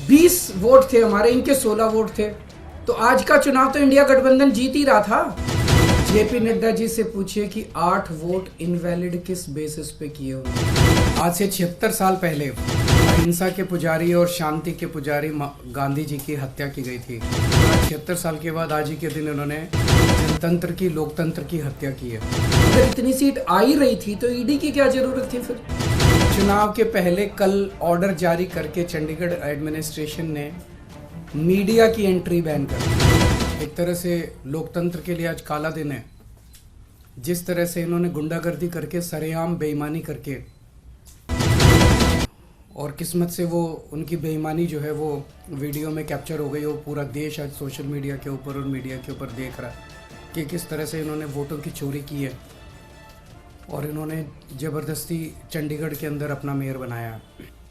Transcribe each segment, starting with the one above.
20 vote थे हमारे, इनके 16 वोट थे। तो आज का चुनाव तो इंडिया गठबंधन जीत ही रहा था। जेपी नड्डा जी से पूछिए कि 8 वोट इनवैलिड किस बेसिस पे किए हुए। आज से 76 साल पहले अहिंसा के पुजारी और शांति के पुजारी गांधी जी की हत्या की गई थी। 76 साल के बाद आज ही के दिन उन्होंने जनतंत्र की, लोकतंत्र की हत्या की है। अगर इतनी सीट आ ही रही थी तो ईडी की क्या जरूरत थी फिर? चुनाव के पहले कल ऑर्डर जारी करके चंडीगढ़ एडमिनिस्ट्रेशन ने मीडिया की एंट्री बैन कर दी। एक तरह से लोकतंत्र के लिए आज काला दिन है। जिस तरह से इन्होंने गुंडागर्दी करके, सरेआम बेईमानी करके, और किस्मत से वो उनकी बेईमानी जो है वो वीडियो में कैप्चर हो गई। वो पूरा देश आज सोशल मीडिया के ऊपर और मीडिया के ऊपर देख रहा है कि किस तरह से इन्होंने वोटों की चोरी की है और इन्होंने ज़बरदस्ती चंडीगढ़ के अंदर अपना मेयर बनाया।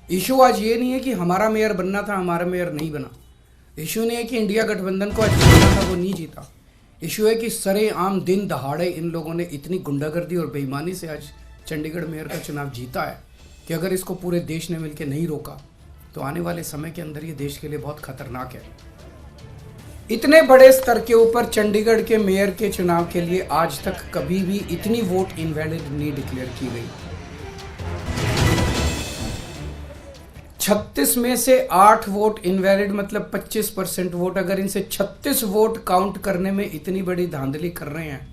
इशू आज ये नहीं है कि हमारा मेयर बनना था, हमारा मेयर नहीं बना। इशू नहीं है कि इंडिया गठबंधन को अच्छा जीतना था, वो नहीं जीता। इशू है कि सरेआम दिन दहाड़े इन लोगों ने इतनी गुंडागर्दी और बेईमानी से आज चंडीगढ़ मेयर का चुनाव जीता है कि अगर इसको पूरे देश ने मिलकर नहीं रोका तो आने वाले समय के अंदर ये देश के लिए बहुत खतरनाक है। इतने बड़े स्तर के ऊपर चंडीगढ़ के मेयर के चुनाव के लिए आज तक कभी भी इतनी वोट इनवैलिड नहीं डिक्लेयर की गई। 36 में से 8 वोट इनवैलिड, मतलब 25% वोट। अगर इनसे 36 वोट काउंट करने में इतनी बड़ी धांधली कर रहे हैं,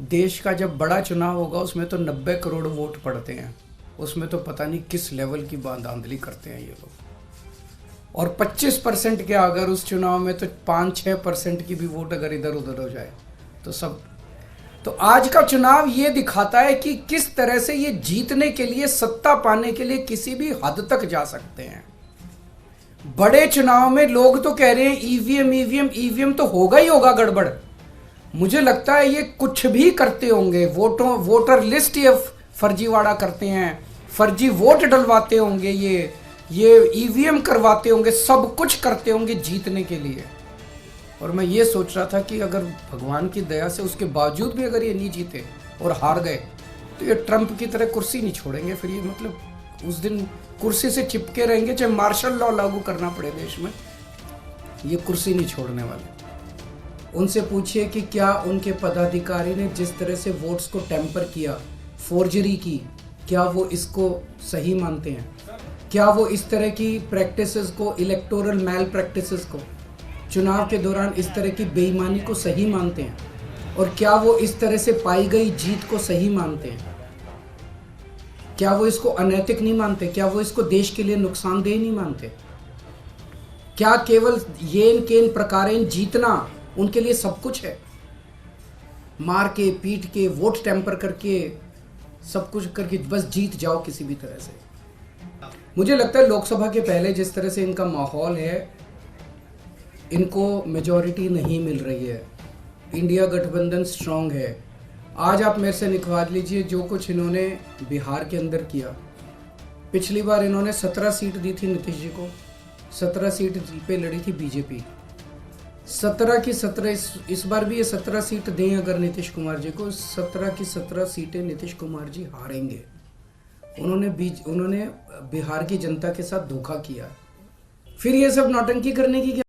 देश का जब बड़ा चुनाव होगा उसमें तो 90 करोड़ वोट पड़ते हैं, उसमें तो पता नहीं किस लेवल की धांधली करते हैं ये लोग। और 25% के अगर उस चुनाव में तो 5-6% की भी वोट अगर इधर उधर हो जाए तो सब। तो आज का चुनाव ये दिखाता है कि किस तरह से ये जीतने के लिए, सत्ता पाने के लिए किसी भी हद तक जा सकते हैं। बड़े चुनाव में लोग तो कह रहे हैं ईवीएम तो होगा ही होगा गड़बड़। मुझे लगता है ये कुछ भी करते होंगे, वोटर लिस्ट ये फर्जीवाड़ा करते हैं, फर्जी वोट डलवाते होंगे, ये ईवीएम करवाते होंगे, सब कुछ करते होंगे जीतने के लिए। और मैं ये सोच रहा था कि अगर भगवान की दया से उसके बावजूद भी अगर ये नहीं जीते और हार गए तो ये ट्रंप की तरह कुर्सी नहीं छोड़ेंगे। फिर ये मतलब उस दिन कुर्सी से चिपके रहेंगे, चाहे मार्शल लॉ लागू करना पड़े देश में, ये कुर्सी नहीं छोड़ने वाले। उनसे पूछिए कि क्या उनके पदाधिकारी ने जिस तरह से वोट्स को टेम्पर किया, फोर्जरी की, क्या वो इसको सही मानते हैं? क्या वो इस तरह की प्रैक्टिसेस को, इलेक्टोरल मैल प्रैक्टिसेस को, चुनाव के दौरान इस तरह की बेईमानी को सही मानते हैं? और क्या वो इस तरह से पाई गई जीत को सही मानते हैं? क्या वो इसको अनैतिक नहीं मानते? क्या वो इसको देश के लिए नुकसानदेह नहीं मानते? क्या केवल येन केन प्रकारेण जीतना उनके लिए सब कुछ है? मार के, पीट के, वोट टेम्पर करके, सब कुछ करके बस जीत जाओ किसी भी तरह से। मुझे लगता है लोकसभा के पहले जिस तरह से इनका माहौल है, इनको मेजॉरिटी नहीं मिल रही है। इंडिया गठबंधन स्ट्रांग है। आज आप मेरे से निकलवा लीजिए जो कुछ इन्होंने बिहार के अंदर किया। पिछली बार इन्होंने 17 सीट दी थी नीतीश जी को, 17 सीट पे लड़ी थी बीजेपी, 17 की 17। इस बार भी ये 17 सीट दें अगर नीतीश कुमार जी को, 17 की 17 सीटें नीतीश कुमार जी हारेंगे। उन्होंने बिहार की जनता के साथ धोखा किया। फिर ये सब नौटंकी करने की क्या